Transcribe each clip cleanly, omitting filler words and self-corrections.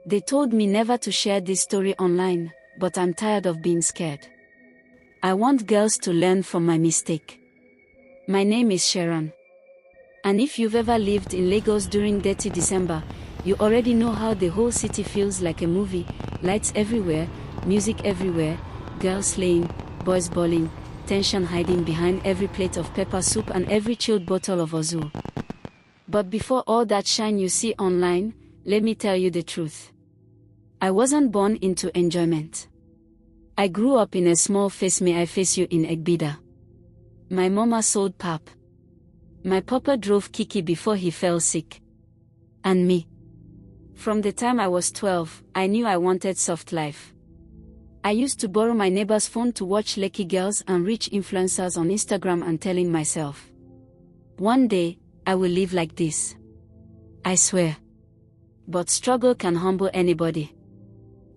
They told me never to share this story online, but I'm tired of being scared. I want girls to learn from my mistake. My name is Sharon. And if you've ever lived in Lagos during dirty December, you already know how the whole city feels like a movie: lights everywhere, music everywhere, girls slaying, boys bawling, tension hiding behind every plate of pepper soup and every chilled bottle of Ozul. But before all that shine you see online, let me tell you the truth. I wasn't born into enjoyment. I grew up in a small face me I face you in Egbida. My mama sold pap. My papa drove Kiki before he fell sick. And me. From the time I was 12, I knew I wanted soft life. I used to borrow my neighbor's phone to watch lucky girls and rich influencers on Instagram and telling myself, one day, I will live like this. I swear. But struggle can humble anybody.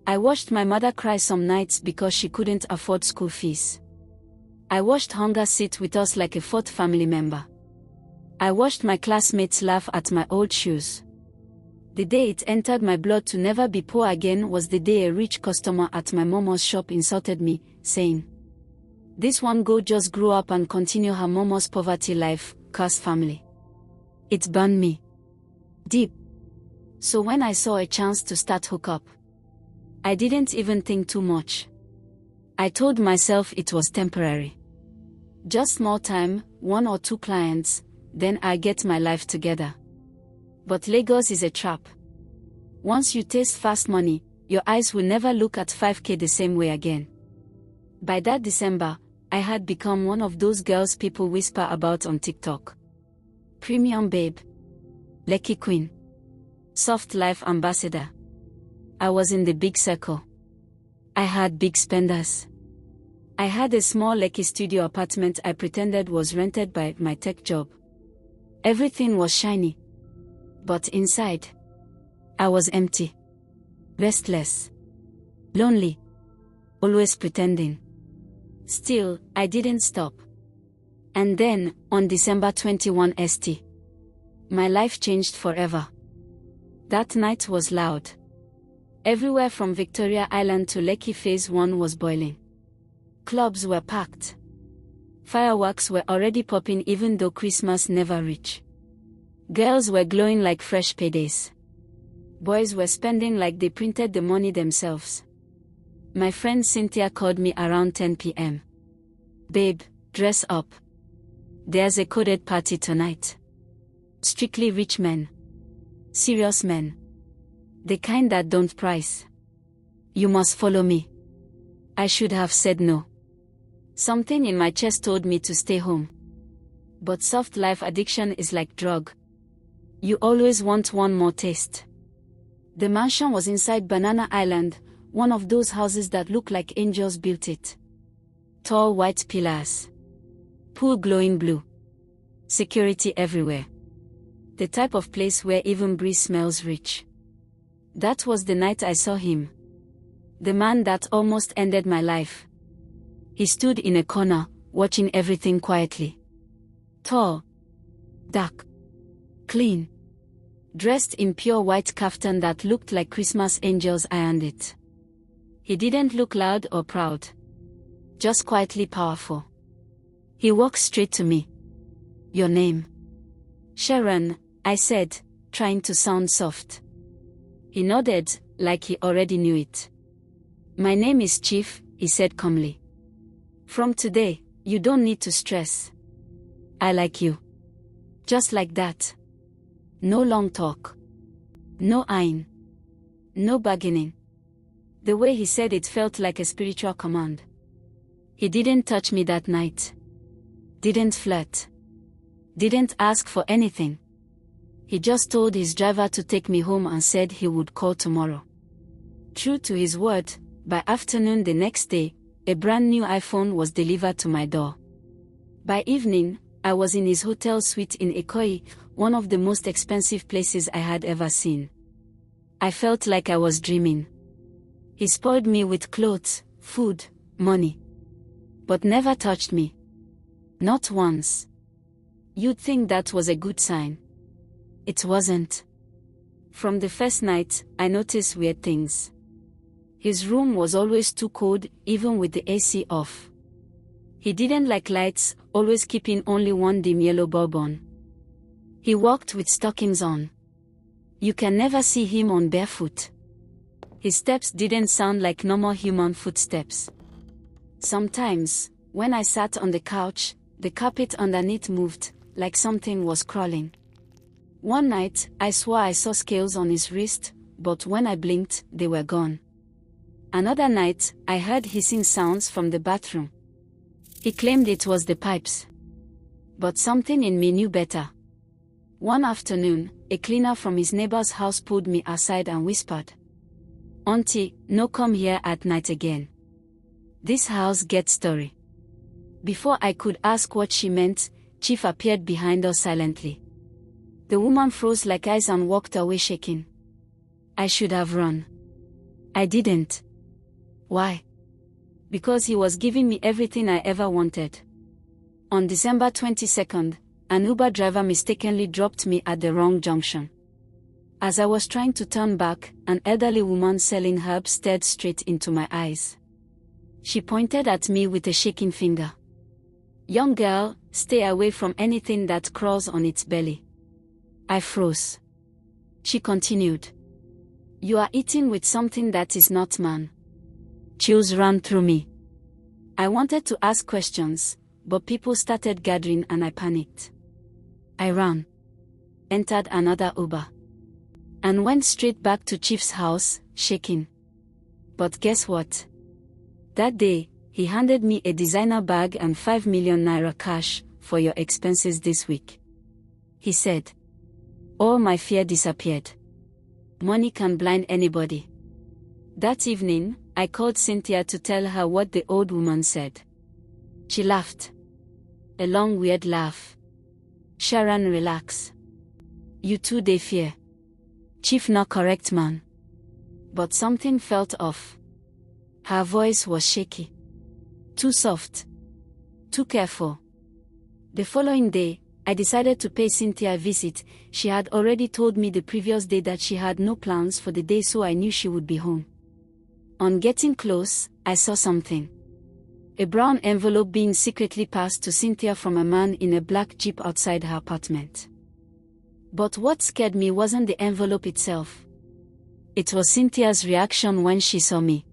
I watched my mother cry some nights because she couldn't afford school fees. I watched hunger sit with us like a fourth family member. I watched my classmates laugh at my old shoes. The day it entered my blood to never be poor again was the day a rich customer at my momo's shop insulted me, saying, "This one go just grew up and continue her momo's poverty life, curse family." It burned me deep. So when I saw a chance to start hookup, I didn't even think too much. I told myself it was temporary. Just small time, 1 or 2 clients, then I get my life together. But Lagos is a trap. Once you taste fast money, your eyes will never look at 5K the same way again. By that December, I had become one of those girls people whisper about on TikTok. Premium babe. Lucky queen. Soft life ambassador. I was in the big circle. I had big spenders. I had a small lucky studio apartment I pretended was rented by my tech job. Everything was shiny. But inside, I was empty. Restless. Lonely. Always pretending. Still, I didn't stop. And then, on December 21 st, my life changed forever. That night was loud. Everywhere from Victoria Island to Lekki Phase 1 was boiling. Clubs were packed. Fireworks were already popping even though Christmas never reached. Girls were glowing like fresh paydays. Boys were spending like they printed the money themselves. My friend Cynthia called me around 10 p.m. "Babe, dress up. There's a coded party tonight. Strictly rich men. Serious men. The kind that don't price. You must follow me." I should have said no. Something in my chest told me to stay home. But soft life addiction is like drug. You always want one more taste. The mansion was inside Banana Island, one of those houses that look like angels built it. Tall white pillars. Pool glowing blue. Security everywhere. The type of place where even breeze smells rich. That was the night I saw him. The man that almost ended my life. He stood in a corner, watching everything quietly. Tall. Dark. Clean. Dressed in pure white kaftan that looked like Christmas angels ironed it. He didn't look loud or proud. Just quietly powerful. He walked straight to me. "Your name?" "Sharon," I said, trying to sound soft. He nodded, like he already knew it. "My name is Chief," he said calmly. "From today, you don't need to stress. I like you. Just like that. No long talk. No eyeing. No bargaining." The way he said it felt like a spiritual command. He didn't touch me that night. Didn't flirt. Didn't ask for anything. He just told his driver to take me home and said he would call tomorrow. True to his word, by afternoon the next day, a brand new iPhone was delivered to my door. By evening, I was in his hotel suite in Ikoyi, one of the most expensive places I had ever seen. I felt like I was dreaming. He spoiled me with clothes, food, money. But never touched me. Not once. You'd think that was a good sign. It wasn't. From the first night, I noticed weird things. His room was always too cold, even with the AC off. He didn't like lights, always keeping only one dim yellow bulb on. He walked with stockings on. You can never see him on barefoot. His steps didn't sound like normal human footsteps. Sometimes, when I sat on the couch, the carpet underneath moved, like something was crawling. One night, I swore I saw scales on his wrist, but when I blinked, they were gone. Another night, I heard hissing sounds from the bathroom. He claimed it was the pipes. But something in me knew better. One afternoon, a cleaner from his neighbor's house pulled me aside and whispered, "Auntie, no come here at night again. This house gets story." Before I could ask what she meant, Chief appeared behind us silently. The woman froze like ice and walked away shaking. I should have run. I didn't. Why? Because he was giving me everything I ever wanted. On December 22nd, an Uber driver mistakenly dropped me at the wrong junction. As I was trying to turn back, an elderly woman selling herbs stared straight into my eyes. She pointed at me with a shaking finger. "Young girl, stay away from anything that crawls on its belly." I froze. She continued, "You are eating with something that is not man." Chills ran through me. I wanted to ask questions, but people started gathering and I panicked. I ran, entered another Uber, and went straight back to Chief's house, shaking. But guess what? That day, he handed me a designer bag and 5 million naira cash for your expenses this week. He said, all my fear disappeared. Money can blind anybody. That evening, I called Cynthia to tell her what the old woman said. She laughed. A long weird laugh. "Sharon, relax. You too dey fear. Chief not correct man." But something felt off. Her voice was shaky. Too soft. Too careful. The following day, I decided to pay Cynthia a visit. She had already told me the previous day that she had no plans for the day, so I knew she would be home. On getting close, I saw something. A brown envelope being secretly passed to Cynthia from a man in a black Jeep outside her apartment. But what scared me wasn't the envelope itself. It was Cynthia's reaction when she saw me.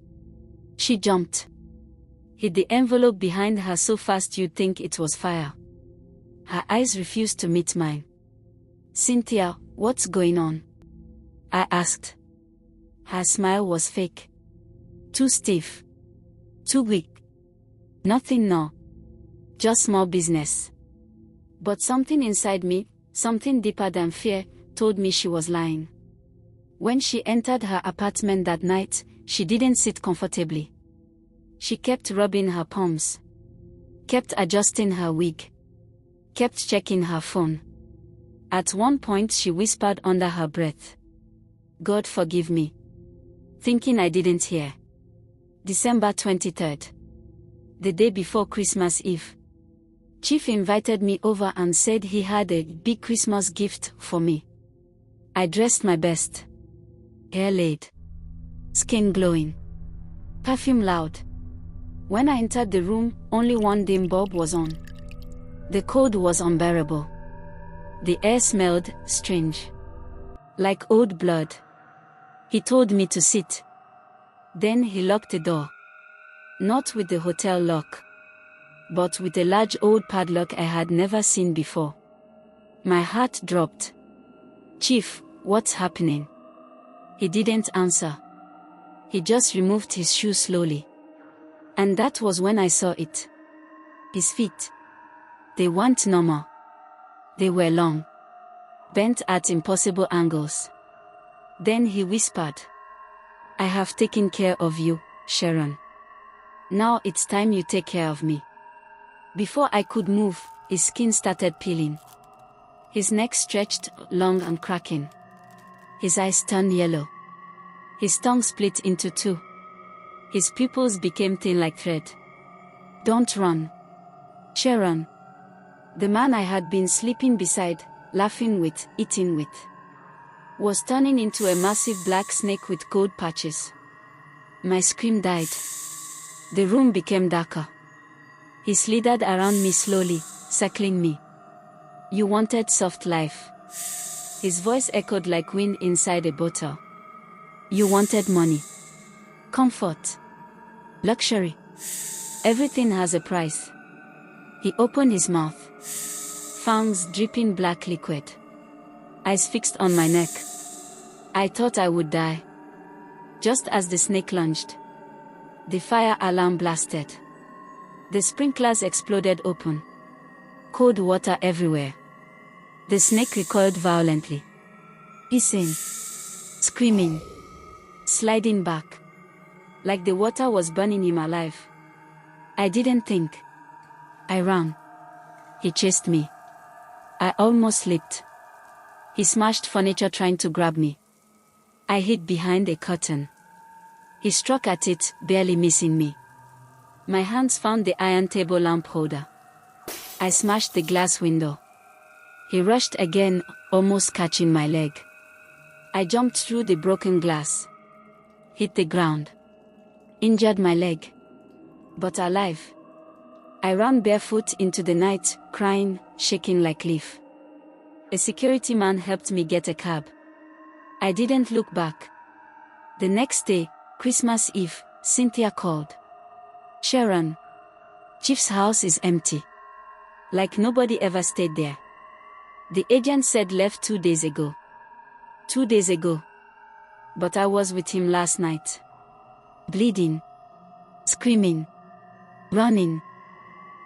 She jumped. Hid the envelope behind her so fast you'd think it was fire. Her eyes refused to meet mine. "Cynthia, what's going on?" I asked. Her smile was fake. Too stiff. Too weak. "Nothing, no. Just small business." But something inside me, something deeper than fear, told me she was lying. When she entered her apartment that night, she didn't sit comfortably. She kept rubbing her palms. Kept adjusting her wig. Kept checking her phone. At one point she whispered under her breath, "God forgive me." Thinking I didn't hear. December 23rd. The day before Christmas Eve. Chief invited me over and said he had a big Christmas gift for me. I dressed my best. Hair laid. Skin glowing. Perfume loud. When I entered the room, only one dim bulb was on. The cold was unbearable. The air smelled strange. Like old blood. He told me to sit. Then he locked the door. Not with the hotel lock, but with a large old padlock I had never seen before. My heart dropped. "Chief, what's happening?" He didn't answer. He just removed his shoe slowly. And that was when I saw it. His feet. They weren't normal. They were long. Bent at impossible angles. Then he whispered, "I have taken care of you, Sharon. Now it's time you take care of me." Before I could move, his skin started peeling. His neck stretched, long and cracking. His eyes turned yellow. His tongue split into two. His pupils became thin like thread. "Don't run. Sharon." The man I had been sleeping beside, laughing with, eating with. was turning into a massive black snake with gold patches. My scream died. The room became darker. He slithered around me slowly, circling me. You wanted soft life. His voice echoed like wind inside a bottle. You wanted money. Comfort. Luxury. Everything has a price. He opened his mouth. Fangs dripping black liquid. Eyes fixed on my neck. I thought I would die. Just as the snake lunged, the fire alarm blasted. The sprinklers exploded open. Cold water everywhere. The snake recoiled violently. Hissing. Screaming. Sliding back. Like the water was burning him alive. I didn't think. I ran. He chased me. I almost slipped. He smashed furniture trying to grab me. I hid behind a curtain. He struck at it, barely missing me. My hands found the iron table lamp holder. I smashed the glass window. He rushed again, almost catching my leg. I jumped through the broken glass. Hit the ground. Injured my leg. But alive. I ran barefoot into the night, crying, shaking like leaf. A security man helped me get a cab. I didn't look back. The next day, Christmas Eve, Cynthia called. Sharon. Chief's house is empty. Like nobody ever stayed there. The agent said left 2 days ago. 2 days ago. But I was with him last night. Bleeding. Screaming. Running.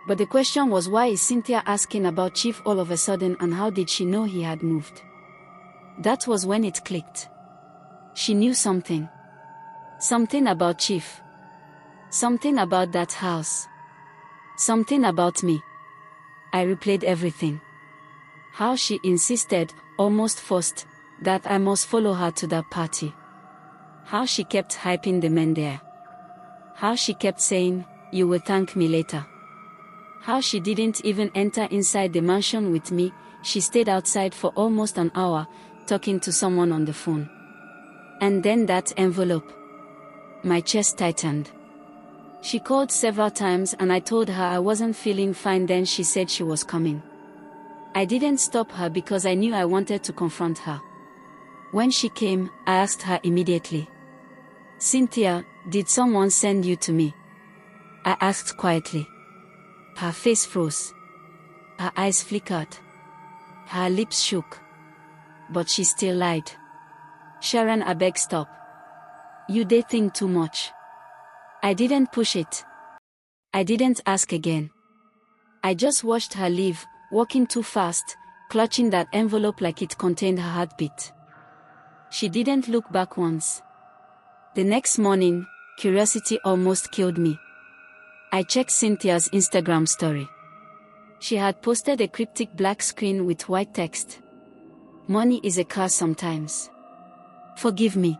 But the question was, why is Cynthia asking about Chief all of a sudden, and how did she know he had moved? That was when it clicked. She knew something. Something about Chief. Something about that house. Something about me. I replayed everything. How she insisted, almost forced, that I must follow her to that party. How she kept hyping the men there. How she kept saying, "You will thank me later." How she didn't even enter inside the mansion with me, she stayed outside for almost an hour, talking to someone on the phone. And then that envelope. My chest tightened. She called several times and I told her I wasn't feeling fine. Then she said she was coming. I didn't stop her because I knew I wanted to confront her. When she came, I asked her immediately. "Cynthia, did someone send you to me?" I asked quietly. Her face froze. Her eyes flickered. Her lips shook. But she still lied. "Sharon, I beg, stop. You dey think too much." I didn't push it. I didn't ask again. I just watched her leave, walking too fast, clutching that envelope like it contained her heartbeat. She didn't look back once. The next morning, curiosity almost killed me. I checked Cynthia's Instagram story. She had posted a cryptic black screen with white text. "Money is a curse sometimes. Forgive me."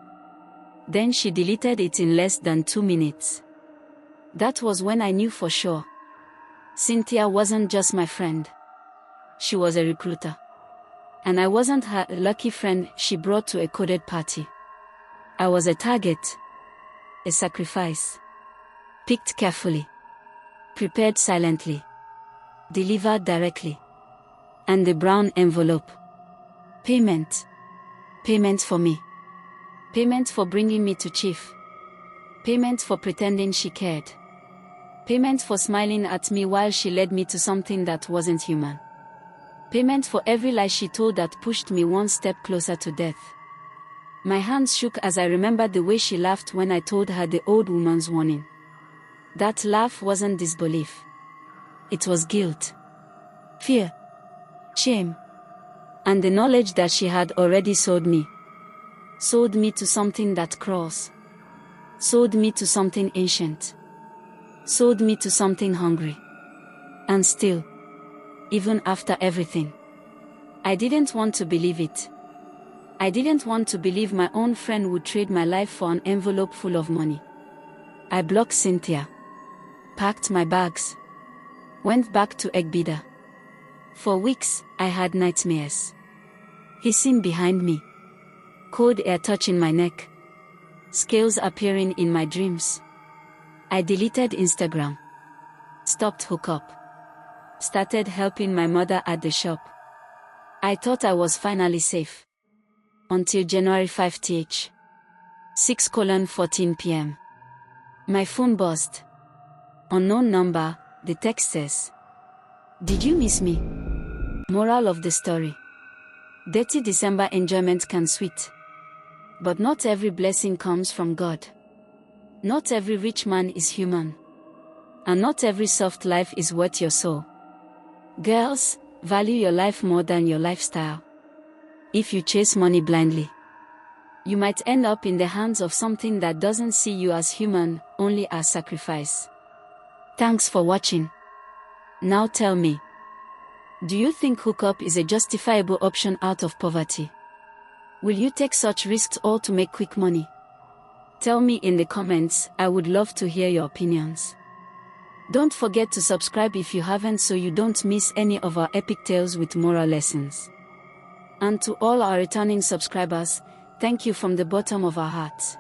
Then she deleted it in less than 2 minutes. That was when I knew for sure. Cynthia wasn't just my friend. She was a recruiter. And I wasn't her lucky friend she brought to a coded party. I was a target. A sacrifice. Picked carefully. Prepared silently. Delivered directly. And the brown envelope. Payment. Payment for me. Payment for bringing me to Chief. Payment for pretending she cared. Payment for smiling at me while she led me to something that wasn't human. Payment for every lie she told that pushed me one step closer to death. My hands shook as I remembered the way she laughed when I told her the old woman's warning. That laugh wasn't disbelief. It was guilt. Fear. Shame. And the knowledge that she had already sold me. Sold me to something that crawls. Sold me to something ancient. Sold me to something hungry. And still, even after everything, I didn't want to believe it. I didn't want to believe my own friend would trade my life for an envelope full of money. I blocked Cynthia. Packed my bags. Went back to Egbida. For weeks, I had nightmares. Hissing behind me. Cold air touching my neck. Scales appearing in my dreams. I deleted Instagram. Stopped hookup. Started helping my mother at the shop. I thought I was finally safe. Until January 5th, 6:14 p.m. My phone buzzed. Unknown number, the text says. Did you miss me? Moral of the story. Dirty December enjoyment can sweet. But not every blessing comes from God. Not every rich man is human. And not every soft life is worth your soul. Girls, value your life more than your lifestyle. If you chase money blindly, you might end up in the hands of something that doesn't see you as human, only as sacrifice. Thanks for watching. Now tell me, do you think hookup is a justifiable option out of poverty? Will you take such risks all to make quick money? Tell me in the comments, I would love to hear your opinions. Don't forget to subscribe if you haven't so you don't miss any of our epic tales with moral lessons. And to all our returning subscribers, thank you from the bottom of our hearts.